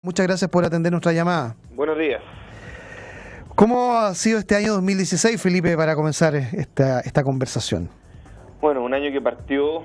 Muchas gracias por atender nuestra llamada. Buenos días. ¿Cómo ha sido este año 2016, Felipe, para comenzar esta conversación? Bueno, un año que partió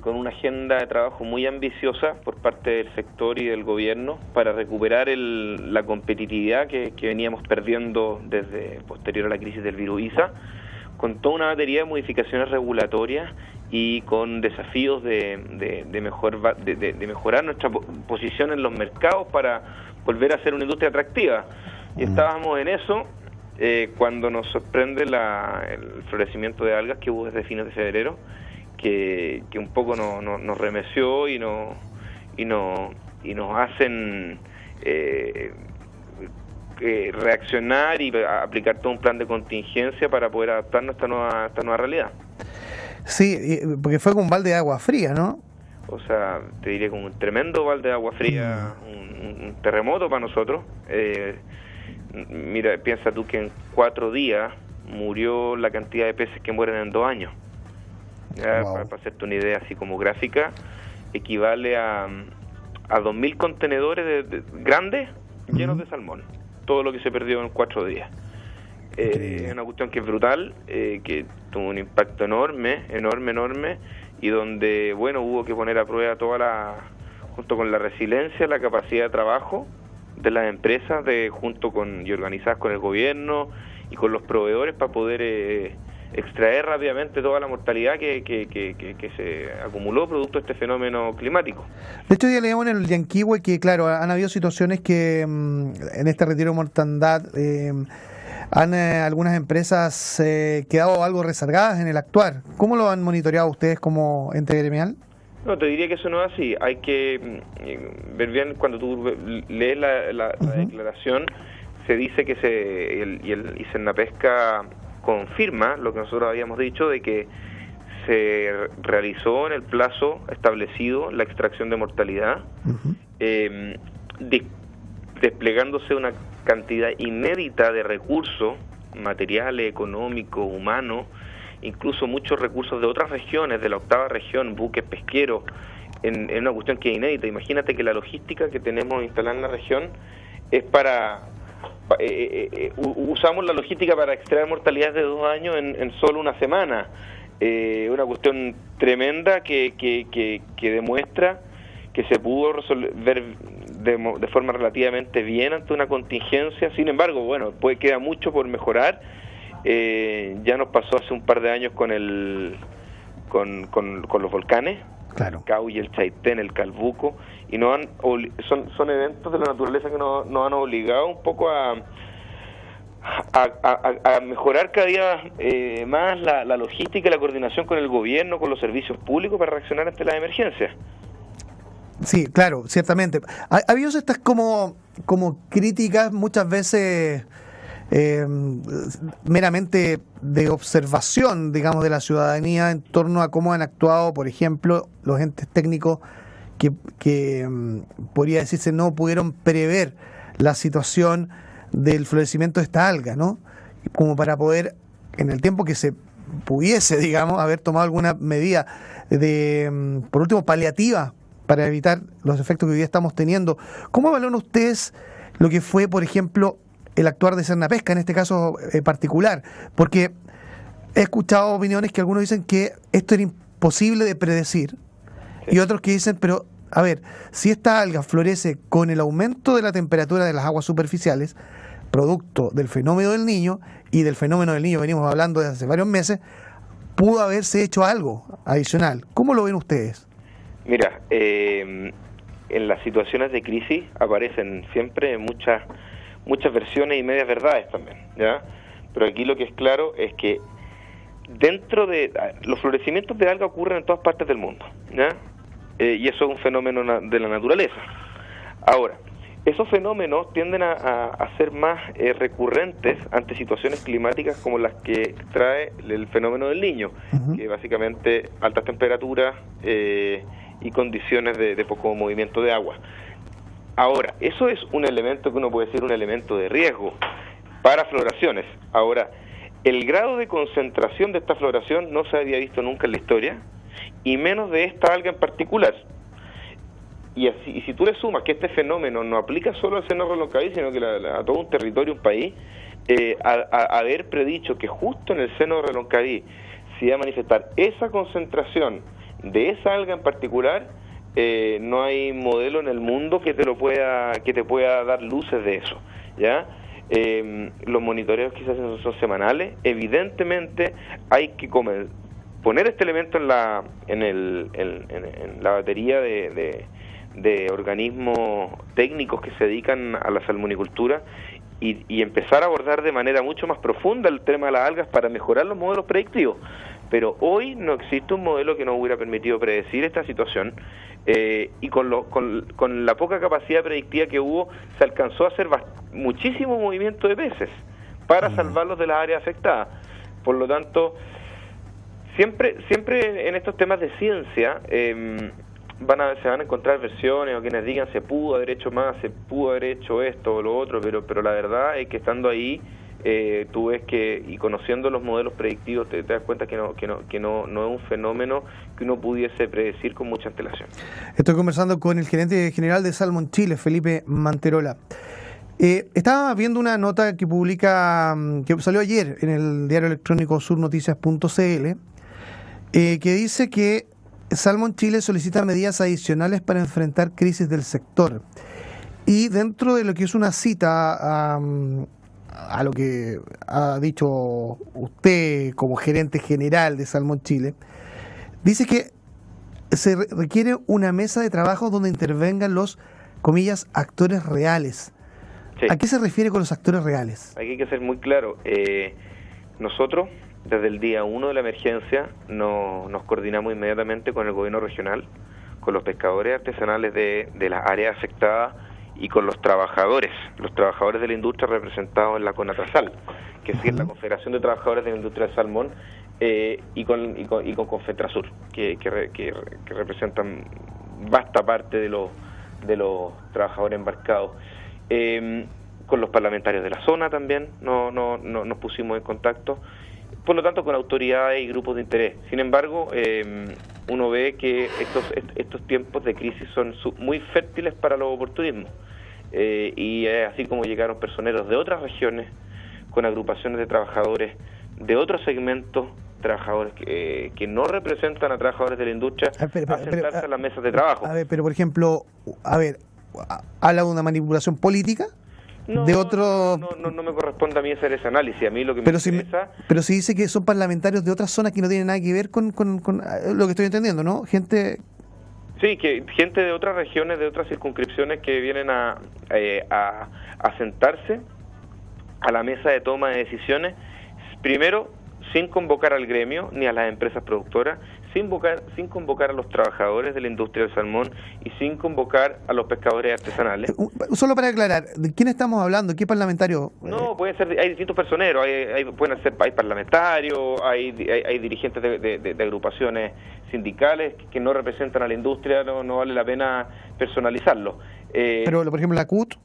con una agenda de trabajo muy ambiciosa por parte del sector y del gobierno para recuperar la competitividad que veníamos perdiendo desde posterior a la crisis del virus ISA, con toda una batería de modificaciones regulatorias y con desafíos de mejorar nuestra posición en los mercados para volver a ser una industria atractiva. Y estábamos en eso cuando nos sorprende el florecimiento de algas que hubo desde fines de febrero, que un poco nos remeció y nos hacen reaccionar y aplicar todo un plan de contingencia para poder adaptarnos a esta nueva realidad. Sí, porque fue con un balde de agua fría, ¿no? O sea, te diría como un tremendo balde de agua fría, un terremoto para nosotros. Mira, piensa tú que en 4 días murió la cantidad de peces que mueren en 2 años. Wow. Para hacerte una idea así como gráfica, equivale a 2.000 contenedores grandes llenos de salmón. Todo lo que se perdió en 4 días. Es una cuestión que es brutal, que tuvo un impacto enorme, y donde, bueno, hubo que poner a prueba junto con la resiliencia, la capacidad de trabajo de las empresas, y organizadas con el gobierno y con los proveedores para poder extraer rápidamente toda la mortalidad que se acumuló producto de este fenómeno climático. De hecho, ya leíamos en el Yanquihue que, claro, han habido situaciones que en este retiro de mortandad han algunas empresas quedado algo rezagadas en el actuar. ¿Cómo lo han monitoreado ustedes como ente gremial? No, te diría que eso no es así. Hay que ver bien, cuando tú lees la declaración, se dice que el Cernapesca confirma lo que nosotros habíamos dicho, de que se realizó en el plazo establecido la extracción de mortalidad, desplegándose una cantidad inédita de recursos materiales, económicos, humanos, incluso muchos recursos de otras regiones, de la 8ª región, buques pesqueros, en una cuestión que es inédita. Imagínate que la logística que tenemos instalada en la región es usamos la logística para extraer mortalidades de 2 años en solo una semana. Una cuestión tremenda que demuestra que se pudo resolver de forma relativamente bien ante una contingencia. Sin embargo, bueno, queda mucho por mejorar. Ya nos pasó hace un par de años con los volcanes, claro, el Cauy, el Chaitén, el Calbuco, y son eventos de la naturaleza que nos han obligado un poco a mejorar cada día más la logística y la coordinación con el gobierno, con los servicios públicos para reaccionar ante las emergencias. Sí, claro, ciertamente. Ha habido estas como críticas muchas veces meramente de observación, digamos, de la ciudadanía en torno a cómo han actuado, por ejemplo, los entes técnicos que podría decirse no pudieron prever la situación del florecimiento de esta alga, ¿no? Como para poder, en el tiempo que se pudiese, digamos, haber tomado alguna medida por último, paliativa para evitar los efectos que hoy día estamos teniendo. ¿Cómo evalúan ustedes lo que fue, por ejemplo, el actuar de Cernapesca en este caso particular? Porque he escuchado opiniones que algunos dicen que esto era imposible de predecir, y otros que dicen, pero a ver, si esta alga florece con el aumento de la temperatura de las aguas superficiales, producto del fenómeno del Niño, y del fenómeno del Niño venimos hablando desde hace varios meses, pudo haberse hecho algo adicional. ¿Cómo lo ven ustedes? Mira, en las situaciones de crisis aparecen siempre muchas versiones y medias verdades también, ¿ya? Pero aquí lo que es claro es que dentro de los florecimientos de algas ocurren en todas partes del mundo, ¿ya? Y eso es un fenómeno de la naturaleza. Ahora, esos fenómenos tienden a ser más recurrentes ante situaciones climáticas como las que trae el fenómeno del Niño, que básicamente altas temperaturas y condiciones de poco movimiento de agua. Ahora, eso es un elemento que uno puede decir un elemento de riesgo para floraciones. Ahora, el grado de concentración de esta floración no se había visto nunca en la historia, y menos de esta alga en particular. y si tú le sumas que este fenómeno no aplica solo al Cerro Reloncaví, sino que a todo un territorio, un país, haber predicho que justo en el Cerro Reloncaví se iba a manifestar esa concentración de esa alga en particular, no hay modelo en el mundo que te pueda dar luces de eso, ¿ya? Los monitoreos quizás son semanales. Evidentemente hay que poner este elemento en la batería de organismos técnicos que se dedican a la salmonicultura y empezar a abordar de manera mucho más profunda el tema de las algas para mejorar los modelos predictivos. Pero hoy no existe un modelo que nos hubiera permitido predecir esta situación, y con la poca capacidad predictiva que hubo, se alcanzó a hacer muchísimo movimiento de peces para salvarlos de las áreas afectadas. Por lo tanto, siempre en estos temas de ciencia se van a encontrar versiones o quienes digan se pudo haber hecho más, se pudo haber hecho esto o lo otro, pero la verdad es que estando ahí, tú ves que, y conociendo los modelos predictivos, te das cuenta que no es un fenómeno que uno pudiese predecir con mucha antelación. Estoy conversando con el gerente general de Salmon Chile, Felipe Manterola. Estaba viendo una nota que que salió ayer en el diario electrónico surnoticias.cl, que dice que Salmon Chile solicita medidas adicionales para enfrentar crisis del sector. Y dentro de lo que es una cita a lo que ha dicho usted como gerente general de Salmon Chile, dice que se requiere una mesa de trabajo donde intervengan los, comillas, actores reales. Sí. ¿A qué se refiere con los actores reales? Aquí hay que ser muy claro. Nosotros, desde el día 1 de la emergencia, nos coordinamos inmediatamente con el gobierno regional, con los pescadores artesanales de las áreas afectadas y con los trabajadores de la industria representados en la CONATRASAL, que es la Confederación de Trabajadores de la Industria del Salmón, y con Confetrasur, que representan vasta parte de los trabajadores embarcados. Con los parlamentarios de la zona también nos pusimos en contacto, por lo tanto con autoridades y grupos de interés. Sin embargo, uno ve que estos tiempos de crisis son muy fértiles para los oportunismos, y es así como llegaron personeros de otras regiones con agrupaciones de trabajadores de otros segmentos, trabajadores que no representan a trabajadores de la industria, a sentarse a las mesas de trabajo. Pero por ejemplo, ¿habla de una manipulación política? No me corresponde a mí hacer ese análisis. A mí lo que me interesa... Pero si dice que son parlamentarios de otras zonas que no tienen nada que ver con lo que estoy entendiendo, ¿no? Gente de otras regiones, de otras circunscripciones que vienen a sentarse a la mesa de toma de decisiones, primero sin convocar al gremio ni a las empresas productoras, sin convocar a los trabajadores de la industria del salmón y sin convocar a los pescadores artesanales. Solo para aclarar, ¿de quién estamos hablando? ¿Qué parlamentario? No, pueden ser, hay distintos personeros, hay parlamentarios, hay dirigentes de agrupaciones sindicales que no representan a la industria, no vale la pena personalizarlo. Pero, por ejemplo, la CUT.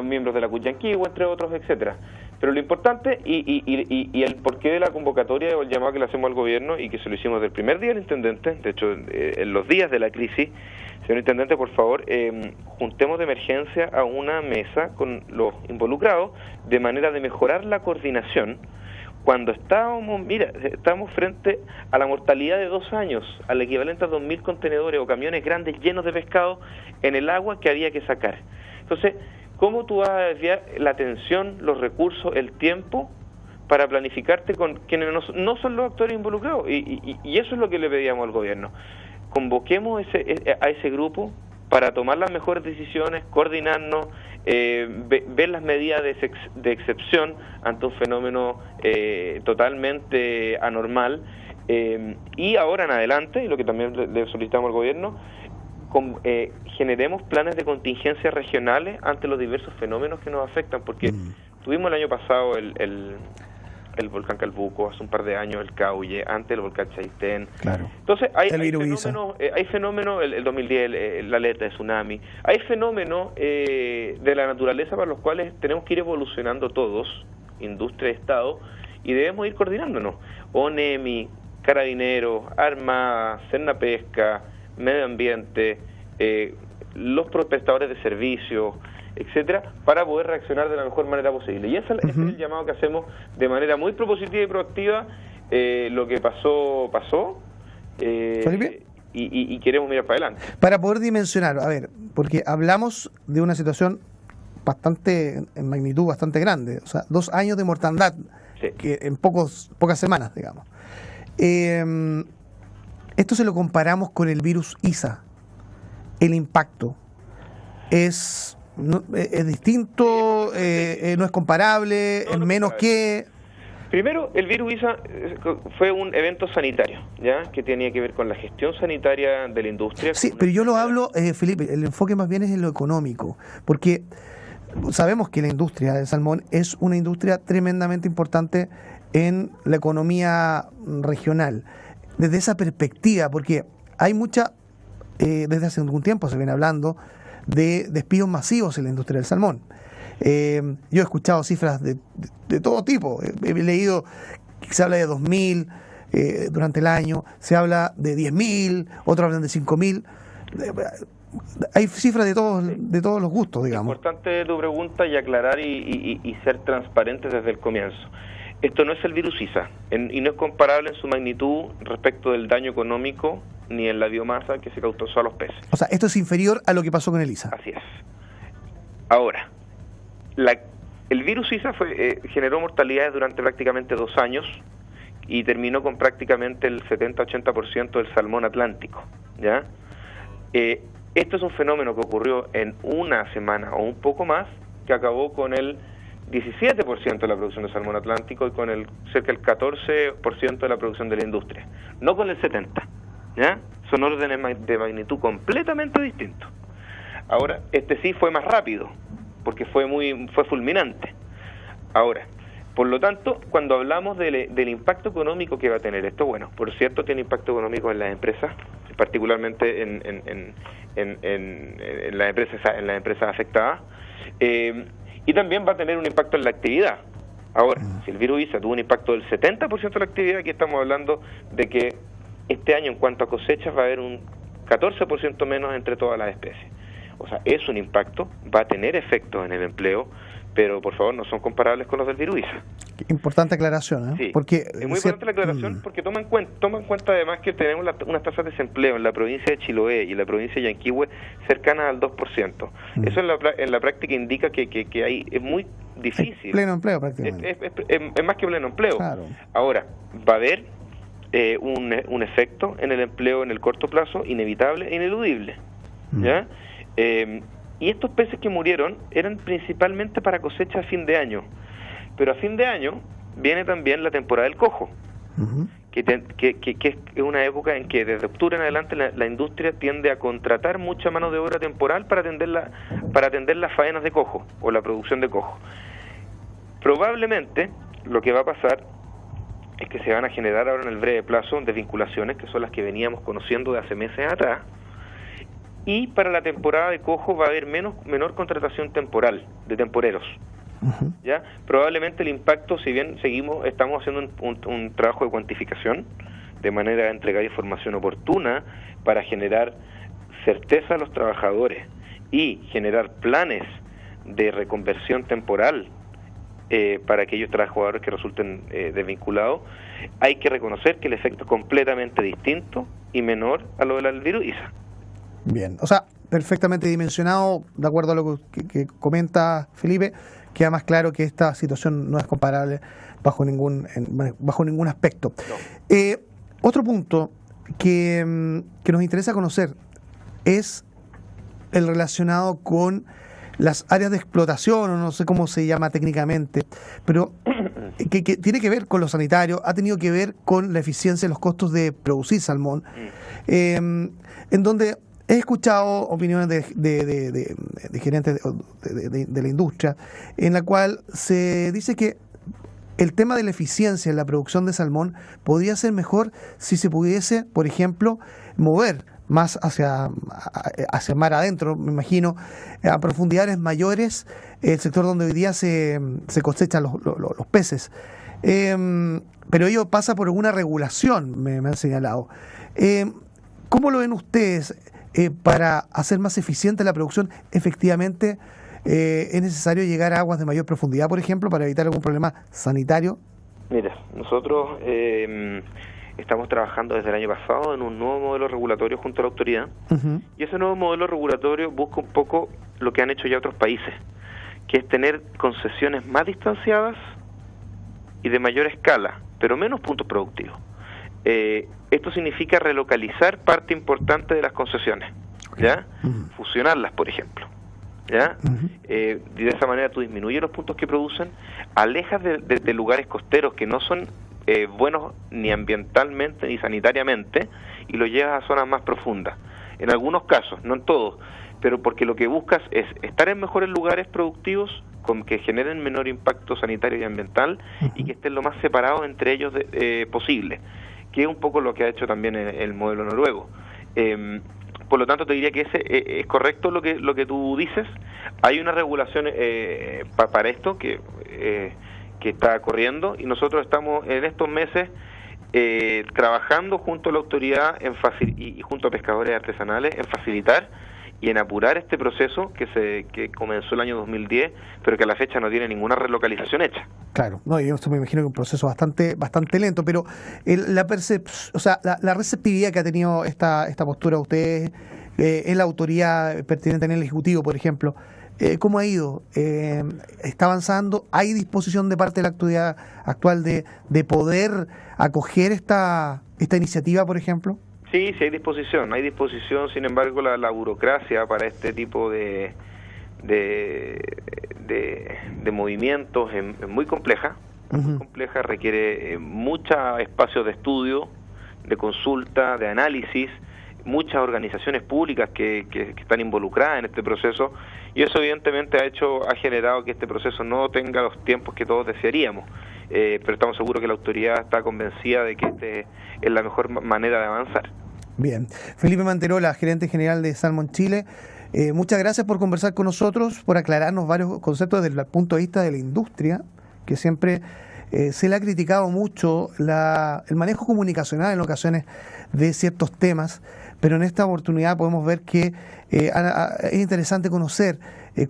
Miembros de la CUT Yanquihue, entre otros, etcétera. Pero lo importante y el porqué de la convocatoria o el llamado que le hacemos al gobierno, y que se lo hicimos del primer día al intendente, de hecho en los días de la crisis: señor intendente, por favor, juntemos de emergencia a una mesa con los involucrados de manera de mejorar la coordinación. Cuando estábamos frente a la mortalidad de 2 años, al equivalente a 2.000 contenedores o camiones grandes llenos de pescado en el agua que había que sacar. Entonces, ¿cómo tú vas a desviar la atención, los recursos, el tiempo para planificarte con quienes no son los actores involucrados? Y eso es lo que le pedíamos al gobierno. Convoquemos a ese grupo para tomar las mejores decisiones, coordinarnos, ver las medidas de excepción ante un fenómeno totalmente anormal, y ahora en adelante, y lo que también le solicitamos al gobierno, generemos planes de contingencia regionales ante los diversos fenómenos que nos afectan, porque tuvimos el año pasado el volcán Calbuco, hace un par de años el Cauye, antes el volcán Chaitén. Claro. Entonces hay fenómenos, el 2010 la alerta de tsunami, hay fenómenos de la naturaleza para los cuales tenemos que ir evolucionando todos, industria y Estado, y debemos ir coordinándonos. ONEMI, Carabineros, Armada, Sernapesca, Medio Ambiente, los prestadores de servicios, etcétera, para poder reaccionar de la mejor manera posible. Y ese es el llamado que hacemos de manera muy propositiva y proactiva. Lo que pasó, ¿Felipe? Y queremos mirar para adelante. Para poder dimensionar, a ver, porque hablamos de una situación bastante, en magnitud bastante grande, o sea, 2 años de mortandad, Sí. que en pocas semanas, digamos. Esto se lo comparamos con el virus ISA. El impacto es distinto, no es comparable, No, es menos que... Primero, el virus ISA fue un evento sanitario, ¿ya? Que tenía que ver con la gestión sanitaria de la industria. Sí, pero yo lo hablo, Felipe, el enfoque más bien es en lo económico, porque sabemos que la industria del salmón es una industria tremendamente importante en la economía regional. Desde esa perspectiva, porque hay desde hace algún tiempo se viene hablando de despidos masivos en la industria del salmón. Yo he escuchado cifras de todo tipo. He leído que se habla de 2.000 durante el año, se habla de 10.000, otros hablan de 5.000. Hay cifras de todos los gustos, digamos. Importante tu pregunta y aclarar y ser transparentes desde el comienzo. Esto no es el virus ISA y no es comparable en su magnitud respecto del daño económico ni en la biomasa que se causó a los peces. O sea, esto es inferior a lo que pasó con el ISA. Así es. Ahora, el virus ISA generó mortalidades durante prácticamente 2 años y terminó con prácticamente el 70-80% del salmón atlántico, ¿ya? Esto es un fenómeno que ocurrió en una semana o un poco más, que acabó con el 17% de la producción de salmón atlántico y con cerca del 14% de la producción de la industria, no con el 70%, ¿ya? Son órdenes de magnitud completamente distintos. Ahora, sí fue más rápido, porque fue fulminante. Ahora, por lo tanto, cuando hablamos del impacto económico que va a tener esto, bueno, por cierto, tiene impacto económico en las empresas, particularmente en las empresas afectadas, y también va a tener un impacto en la actividad. Ahora, si el virus ISA tuvo un impacto del 70% de la actividad, aquí estamos hablando de que este año en cuanto a cosechas va a haber un 14% menos entre todas las especies. O sea, es un impacto, va a tener efectos en el empleo, pero por favor no son comparables con los del virus ISA. Importante aclaración, ¿eh? Sí, porque, es muy importante la aclaración porque toma en cuenta además que tenemos unas tasas de desempleo en la provincia de Chiloé y en la provincia de Yanquihue cercanas al 2%. Eso en la práctica indica que es muy difícil. Es pleno empleo prácticamente. Es más que pleno empleo. Claro. Ahora, va a haber un efecto en el empleo en el corto plazo inevitable e ineludible, ¿ya? Y estos peces que murieron eran principalmente para cosecha a fin de año, pero a fin de año viene también la temporada del cojo, que es una época en que desde octubre en adelante la industria tiende a contratar mucha mano de obra temporal para atender las faenas de cojo o la producción de cojo. Probablemente lo que va a pasar es que se van a generar ahora en el breve plazo desvinculaciones, que son las que veníamos conociendo de hace meses atrás, y para la temporada de cojo va a haber menor contratación temporal de temporeros. ¿Ya? Probablemente el impacto, si bien estamos haciendo un trabajo de cuantificación de manera de entregar información oportuna para generar certeza a los trabajadores y generar planes de reconversión temporal para aquellos trabajadores que resulten desvinculados, hay que reconocer que el efecto es completamente distinto y menor a lo del virus ISA. Bien, o sea, perfectamente dimensionado, de acuerdo a lo que comenta Felipe, queda más claro que esta situación no es comparable bajo ningún aspecto. No. Otro punto que nos interesa conocer es el relacionado con las áreas de explotación, o no sé cómo se llama técnicamente, pero que tiene que ver con lo sanitario, ha tenido que ver con la eficiencia de los costos de producir salmón, en donde he escuchado opiniones de gerentes de la industria, en la cual se dice que el tema de la eficiencia en la producción de salmón podría ser mejor si se pudiese, por ejemplo, mover más hacia mar adentro, me imagino, a profundidades mayores, el sector donde hoy día se cosechan los peces. Pero ello pasa por una regulación, me han señalado. ¿Cómo lo ven ustedes? para hacer más eficiente la producción, efectivamente es necesario llegar a aguas de mayor profundidad, por ejemplo, para evitar algún problema sanitario? Mira, nosotros estamos trabajando desde el año pasado en un nuevo modelo regulatorio junto a la autoridad, y ese nuevo modelo regulatorio busca un poco lo que han hecho ya otros países, que es tener concesiones más distanciadas y de mayor escala, pero menos puntos productivos. Esto significa relocalizar parte importante de las concesiones, ¿ya? Fusionarlas, por ejemplo, ¿ya? De esa manera tú disminuyes los puntos que producen, alejas de lugares costeros que no son buenos ni ambientalmente ni sanitariamente, y lo llevas a zonas más profundas. En algunos casos, no en todos, pero porque lo que buscas es estar en mejores lugares productivos con que generen menor impacto sanitario y ambiental, y que estén lo más separados entre ellos posible, que es un poco lo que ha hecho también el modelo noruego. Por lo tanto, te diría que ese es correcto lo que tú dices. Hay una regulación para esto que está corriendo, y nosotros estamos en estos meses trabajando junto a la autoridad y junto a pescadores artesanales en facilitar y en apurar este proceso que comenzó el año 2010, pero que a la fecha no tiene ninguna relocalización hecha. Claro, no, yo me imagino que es un proceso bastante lento, pero la receptividad que ha tenido esta postura de ustedes en la autoridad pertinente en el Ejecutivo, por ejemplo, ¿cómo ha ido? ¿Está avanzando? ¿Hay disposición de parte de la autoridad actual de poder acoger esta iniciativa, por ejemplo? Sí, hay disposición, sin embargo la burocracia para este tipo de movimientos es muy compleja, requiere muchos espacios de estudio, de consulta, de análisis, muchas organizaciones públicas que están involucradas en este proceso, y eso evidentemente ha generado que este proceso no tenga los tiempos que todos desearíamos. Pero estamos seguros que la autoridad está convencida de que este es la mejor manera de avanzar. Bien. Felipe Manterola, gerente general de Salmon Chile, muchas gracias por conversar con nosotros, por aclararnos varios conceptos desde el punto de vista de la industria, que siempre se le ha criticado mucho el manejo comunicacional en ocasiones de ciertos temas, pero en esta oportunidad podemos ver que es interesante conocer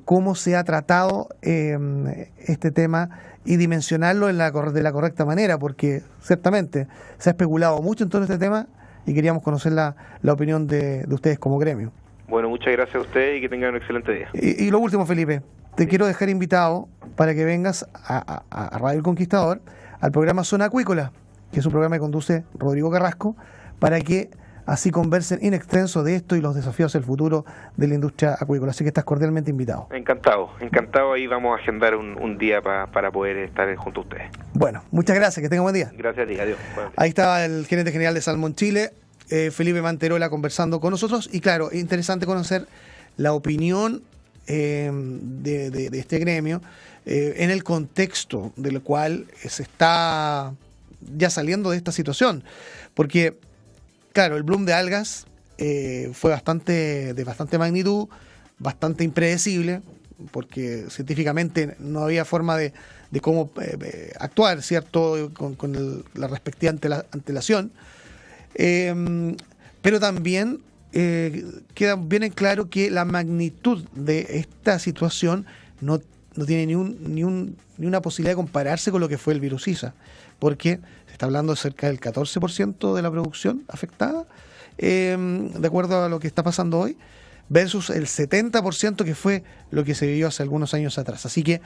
cómo se ha tratado este tema y dimensionarlo de la correcta manera, porque ciertamente se ha especulado mucho en todo este tema y queríamos conocer la opinión de ustedes como gremio. Bueno, muchas gracias a ustedes y que tengan un excelente día. Y lo último, Felipe, te quiero dejar invitado para que vengas a Radio El Conquistador, al programa Zona Acuícola, que es un programa que conduce Rodrigo Carrasco, para que así conversen in extenso de esto y los desafíos del futuro de la industria acuícola. Así que estás cordialmente invitado. Encantado. Ahí vamos a agendar un día para poder estar junto a ustedes. Bueno, muchas gracias, que tengan buen día. Gracias a ti, adiós. Ahí estaba el gerente general de Salmon Chile, Felipe Manterola, conversando con nosotros. Y claro, interesante conocer la opinión de este gremio en el contexto del cual se está ya saliendo de esta situación. Porque claro, el boom de algas fue de bastante magnitud, bastante impredecible, porque científicamente no había forma de cómo actuar, ¿cierto?, con la respectiva antelación. Pero también queda bien en claro que la magnitud de esta situación no tiene ni una posibilidad de compararse con lo que fue el virus Isa, porque se está hablando de cerca del 14% de la producción afectada, de acuerdo a lo que está pasando hoy, versus el 70% que fue lo que se vivió hace algunos años atrás. Así que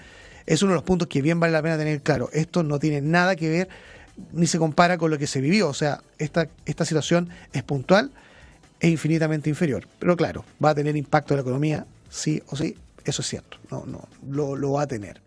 es uno de los puntos que bien vale la pena tener claro. Esto no tiene nada que ver ni se compara con lo que se vivió. O sea, esta situación es puntual e infinitamente inferior. Pero claro, va a tener impacto en la economía, sí o sí, eso es cierto. No, lo va a tener.